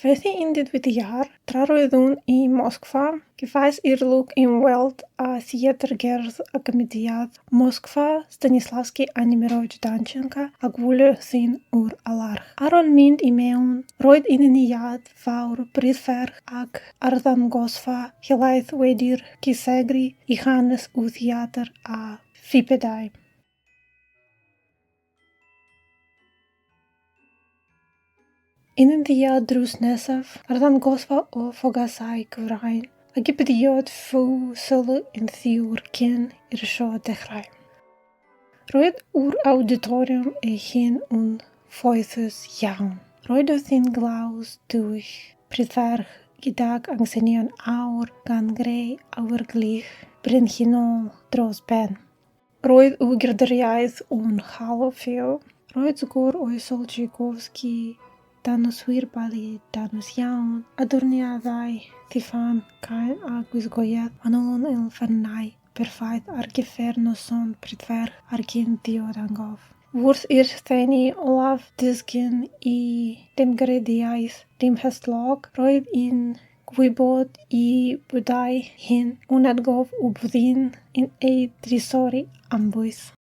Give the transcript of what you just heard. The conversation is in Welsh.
Fethu in dit jaar traroeddwn I Moskva, gefais i'r in weld a theatr gerdd a gymediad Moskva Stanislavski a Nimeroj Danchenka a Gwylio sy'n o'r Alarch. Aron mynd I mewn, roedd uneniad fawr brydferch ac arddangosfa helaeth wedi'r cysegri I hanes o theatr a ffipedau. In een dia drws nesaf, arddangosfa o ffogasau cyfrain, a gybediad ffw sylw yn ddiwr cyn i'r sio dechrau. Roedd o'r auditorium hyn yn foethus iawn. Roedd oedd yn glaws dwych, prydferch, gydag angsynion awr gan greu awyrglich brenhinol dros ben. Roedd o gerderiaeth o'n halofeo. Roedd sgwr o'i Solchikowski, danoswyr bali, danos iawn, adwrniaddau, tiffan, cael a gwisgoedd, manolon elfennau, perffaith ar gyfer noson prydferch ar gyn diodangof. Wrth i'r theni olaf disgyn I demgrediaeth demhestlog, roedd un gwybod I bwydau hyn o'n adgof o byddin yn ei drisori ambwys.